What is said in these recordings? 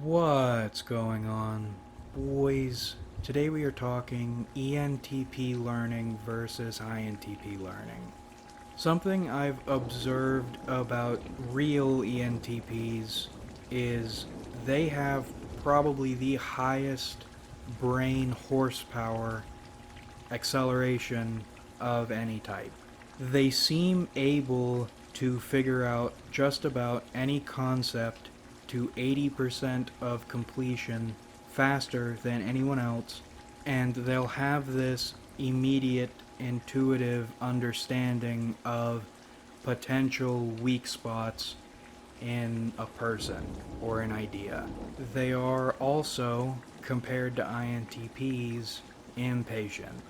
What's going on, boys? Today we are talking ENTP learning versus INTP learning. Something I've observed about real ENTPs is they have probably the highest brain horsepower acceleration of any type. They seem able to figure out just about any concept to 80% of completion faster than anyone else, and they'll have this immediate intuitive understanding of potential weak spots in a person or an idea. They are also, compared to INTPs, impatient.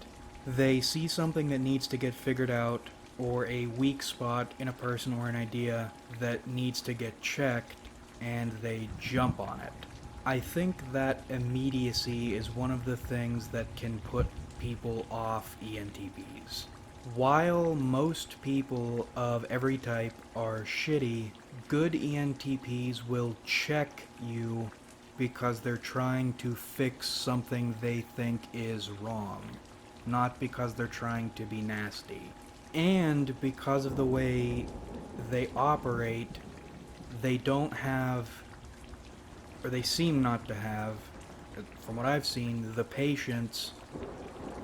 They see something that needs to get figured out or a weak spot in a person or an idea that needs to get checked, and they jump on it. I think that immediacy is one of the things that can put people off ENTPs. While most people of every type are shitty, good ENTPs will check you because they're trying to fix something they think is wrong, not because they're trying to be nasty. And because of the way they operate, they don't have, or they seem not to have, from what I've seen, the patience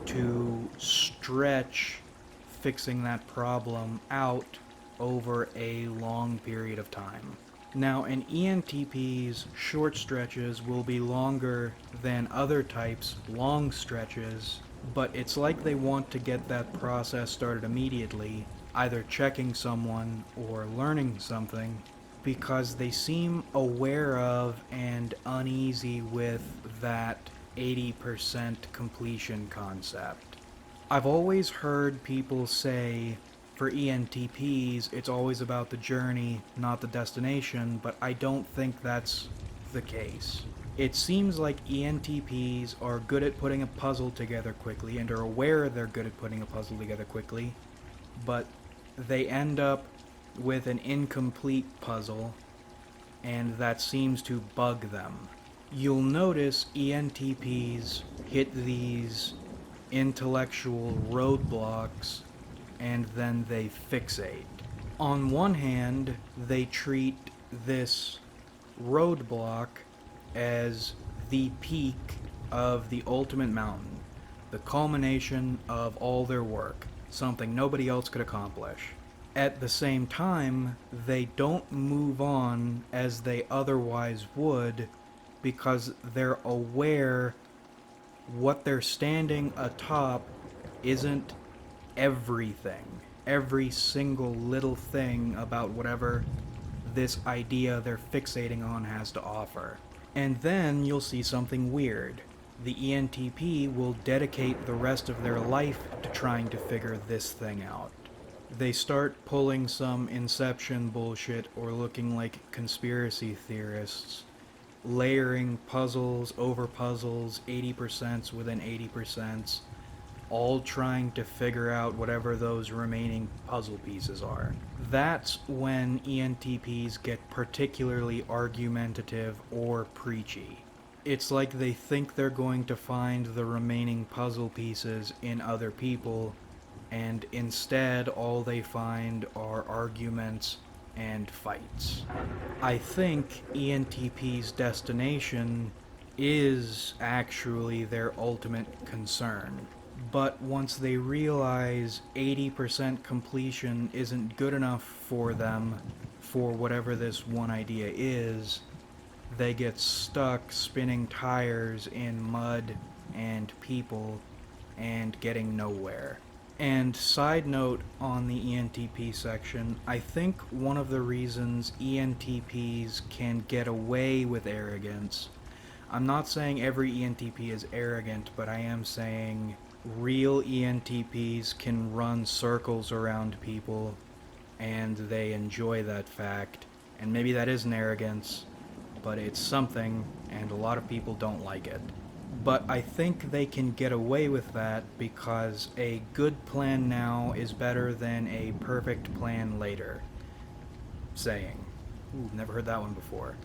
to stretch fixing that problem out over a long period of time. Now, an ENTP's short stretches will be longer than other types' long stretches, but it's like they want to get that process started immediately, either checking someone or learning something, because they seem aware of and uneasy with that 80% completion concept. I've always heard people say for ENTPs it's always about the journey, not the destination, but I don't think that's the case. It seems like ENTPs are good at putting a puzzle together quickly and are aware they're good at putting a puzzle together quickly, but they end up with an incomplete puzzle, and that seems to bug them. You'll notice ENTPs hit these intellectual roadblocks and then they fixate. On one hand, they treat this roadblock as the peak of the ultimate mountain, the culmination of all their work, something nobody else could accomplish. At the same time, they don't move on as they otherwise would because they're aware what they're standing atop isn't everything. Every single little thing about whatever this idea they're fixating on has to offer. And then you'll see something weird. The ENTP will dedicate the rest of their life to trying to figure this thing out. They start pulling some Inception bullshit or looking like conspiracy theorists, layering puzzles over puzzles, 80% within 80%, all trying to figure out whatever those remaining puzzle pieces are. That's when ENTPs get particularly argumentative or preachy. It's like they think they're going to find the remaining puzzle pieces in other people, and instead all they find are arguments and fights. I think ENTP's destination is actually their ultimate concern. But once they realize 80% completion isn't good enough for them for whatever this one idea is, they get stuck spinning tires in mud and people and getting nowhere. And side note on the ENTP section, I think one of the reasons ENTPs can get away with arrogance, I'm not saying every ENTP is arrogant, but I am saying real ENTPs can run circles around people and they enjoy that fact. And maybe that is an arrogance, but it's something, and a lot of people don't like it. But I think they can get away with that because a good plan now is better than a perfect plan later. Saying. Ooh, never heard that one before.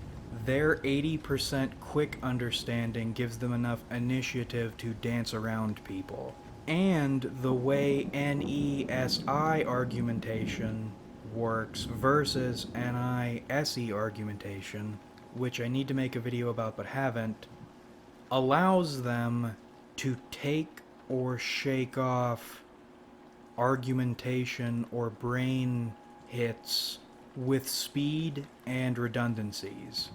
Their 80% quick understanding gives them enough initiative to dance around people. And the way NESI argumentation works versus NISE argumentation, which I need to make a video about but haven't, allows them to take or shake off argumentation or brain hits with speed and redundancies.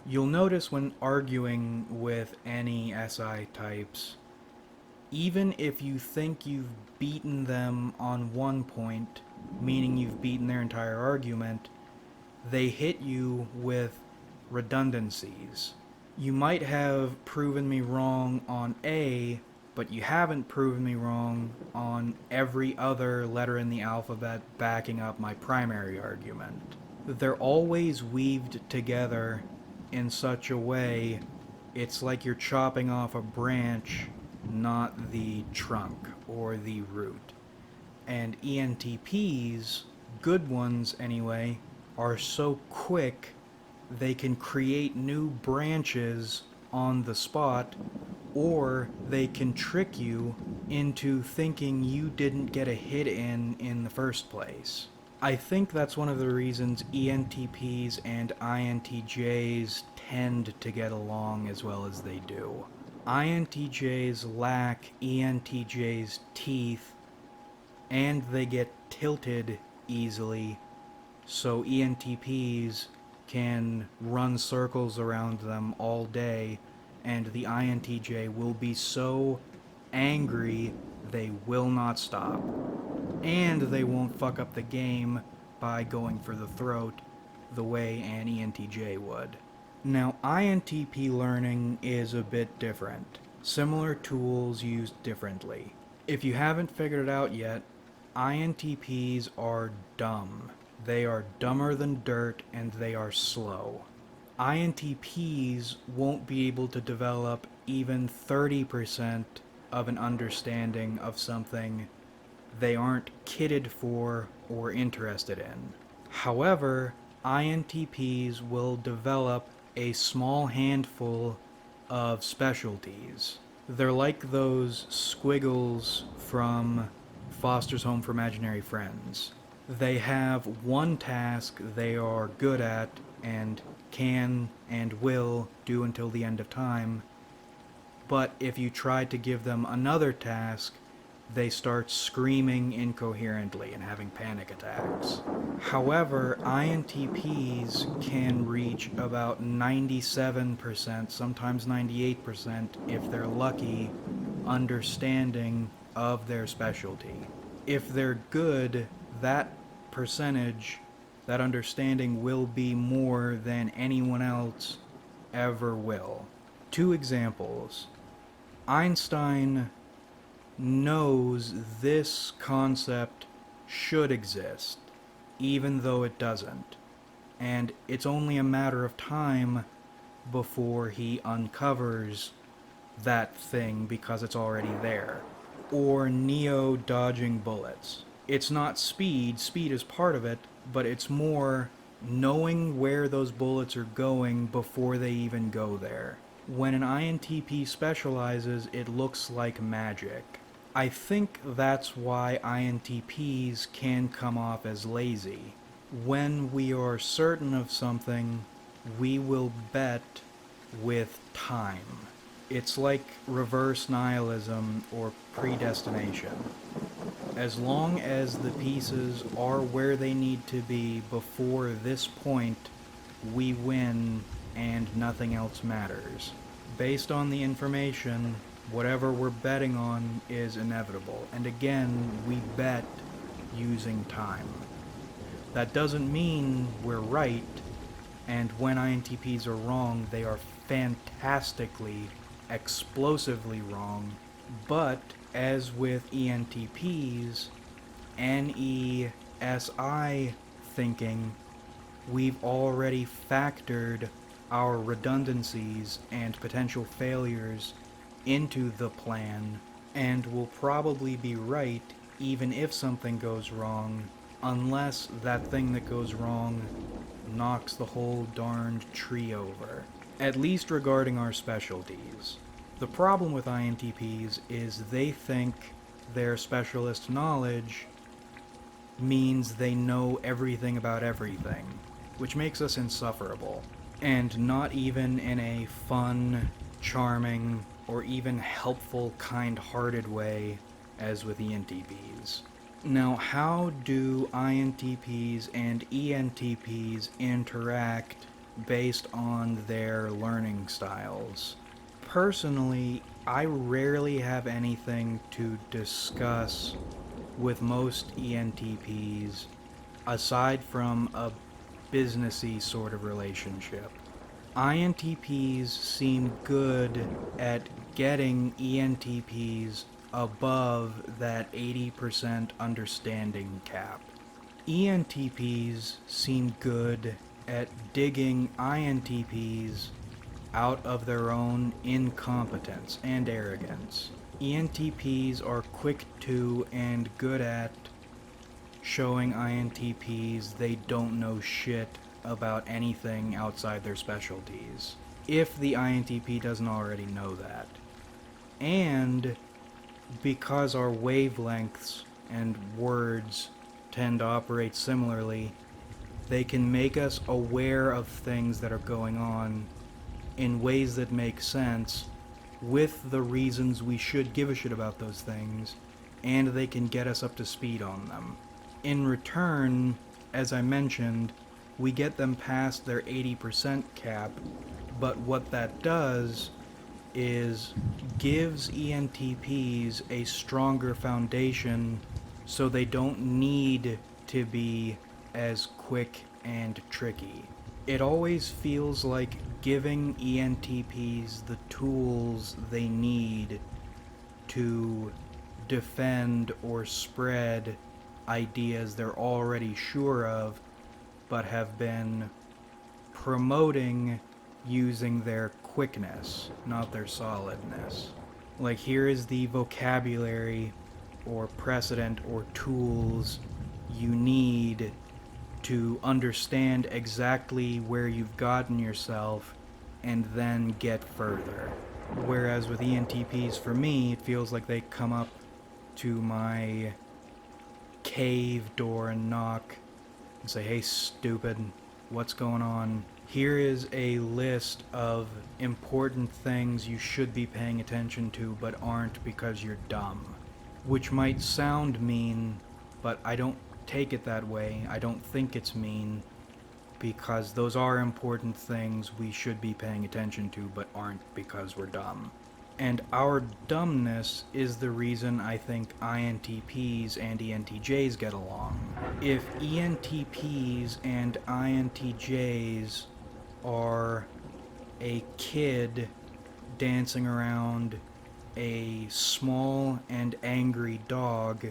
You'll notice when arguing with any SI types, even if you think you've beaten them on one point, meaning you've beaten their entire argument, they hit you with redundancies. You might have proven me wrong on A, but you haven't proven me wrong on every other letter in the alphabet backing up my primary argument. They're always weaved together in such a way it's like you're chopping off a branch, not the trunk or the root. And ENTPs, good ones anyway, are so quick they can create new branches on the spot, or they can trick you into thinking you didn't get a hit in the first place. I think that's one of the reasons ENTPs and INTJs tend to get along as well as they do. INTJs lack ENTJs' teeth, and they get tilted easily, so ENTPs can run circles around them all day, and the INTJ will be so angry they will not stop. And they won't fuck up the game by going for the throat the way an ENTJ would. Now, INTP learning is a bit different. Similar tools used differently. If you haven't figured it out yet, INTPs are dumb. They are dumber than dirt, and they are slow. INTPs won't be able to develop even 30% of an understanding of something they aren't kitted for or interested in. However, INTPs will develop a small handful of specialties. They're like those squiggles from Foster's Home for Imaginary Friends. They have one task they are good at and can and will do until the end of time, but if you try to give them another task, they start screaming incoherently and having panic attacks. However, INTPs can reach about 97%, sometimes 98%, if they're lucky, understanding of their specialty. If they're good, that percentage, that understanding will be more than anyone else ever will. 2 examples. Einstein knows this concept should exist, even though it doesn't. And it's only a matter of time before he uncovers that thing because it's already there. Or Neo dodging bullets. It's not speed is part of it, but it's more knowing where those bullets are going before they even go there. When an INTP specializes, it looks like magic. I think that's why INTPs can come off as lazy. When we are certain of something, we will bet with time. It's like reverse nihilism or predestination. As long as the pieces are where they need to be before this point, we win and nothing else matters. Based on the information, whatever we're betting on is inevitable. And again, we bet using time. That doesn't mean we're right, and when INTPs are wrong, they are fantastically, explosively wrong. But as with ENTPs, NESI thinking, we've already factored our redundancies and potential failures into the plan, and will probably be right even if something goes wrong, unless that thing that goes wrong knocks the whole darned tree over, at least regarding our specialties. The problem with INTPs is they think their specialist knowledge means they know everything about everything, which makes us insufferable, and not even in a fun, charming, or even helpful, kind-hearted way as with ENTPs. Now, how do INTPs and ENTPs interact based on their learning styles? Personally, I rarely have anything to discuss with most ENTPs aside from a businessy sort of relationship. INTPs seem good at getting ENTPs above that 80% understanding cap. ENTPs seem good at digging INTPs out of their own incompetence and arrogance. ENTPs are quick to and good at showing INTPs they don't know shit about anything outside their specialties, if the INTP doesn't already know that. And because our wavelengths and words tend to operate similarly, they can make us aware of things that are going on in ways that make sense with the reasons we should give a shit about those things, and they can get us up to speed on them. In return, as I mentioned, we get them past their 80% cap, but what that does is gives ENTPs a stronger foundation so they don't need to be as quick and tricky. It always feels like giving ENTPs the tools they need to defend or spread ideas they're already sure of but have been promoting using their quickness, not their solidness. Like, here is the vocabulary or precedent or tools you need to understand exactly where you've gotten yourself and then get further. Whereas with ENTPs, for me, it feels like they come up to my cave door and knock and say, "Hey, stupid, what's going on? Here is a list of important things you should be paying attention to but aren't because you're dumb." Which might sound mean, but I don't take it that way. I don't think it's mean, because those are important things we should be paying attention to but aren't because we're dumb. And our dumbness is the reason I think INTPs and ENTJs get along. If ENTPs and INTJs are a kid dancing around a small and angry dog,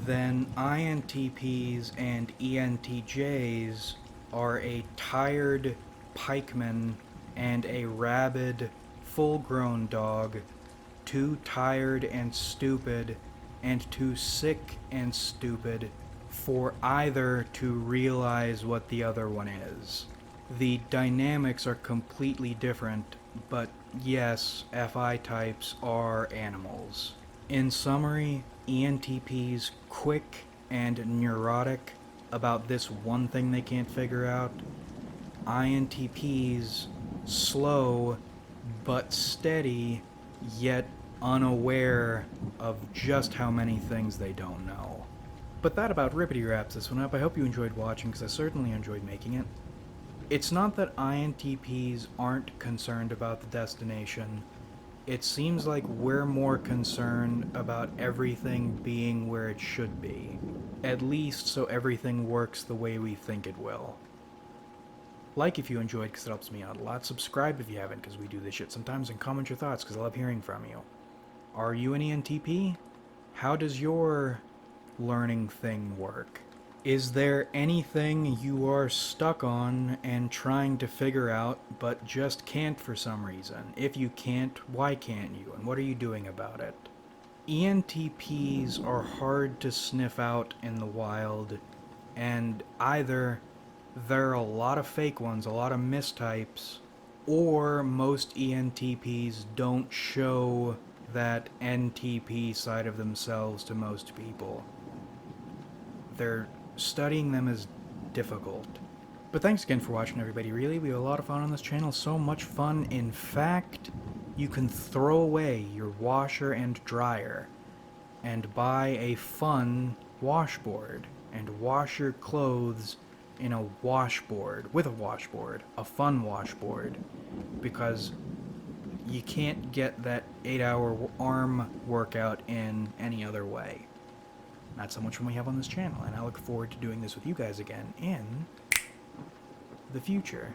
then INTPs and ENTJs are a tired pikeman and a rabid, full-grown dog, too tired and stupid and too sick and stupid for either to realize what the other one is. The dynamics are completely different, but yes, FI types are animals. In summary, ENTPs quick and neurotic about this one thing they can't figure out. INTPs slow but steady, yet unaware of just how many things they don't know. But that about rippity wraps this one up. I hope you enjoyed watching, because I certainly enjoyed making it. It's not that INTPs aren't concerned about the destination. It seems like we're more concerned about everything being where it should be. At least so everything works the way we think it will. Like if you enjoyed, because it helps me out a lot. Subscribe if you haven't, because we do this shit sometimes. And comment your thoughts, because I love hearing from you. Are you an ENTP? How does your learning thing work? Is there anything you are stuck on and trying to figure out, but just can't for some reason? If you can't, why can't you? And what are you doing about it? ENTPs are hard to sniff out in the wild, And either there are a lot of fake ones, a lot of mistypes, or most ENTPs don't show that NTP side of themselves to most people. Studying them is difficult. But thanks again for watching, everybody. Really, we have a lot of fun on this channel. So much fun, in fact, you can throw away your washer and dryer and buy a fun washboard and wash your clothes in a washboard, with a washboard, a fun washboard, because you can't get that 8-hour arm workout in any other way. Not so much fun we have on this channel, and I look forward to doing this with you guys again in the future.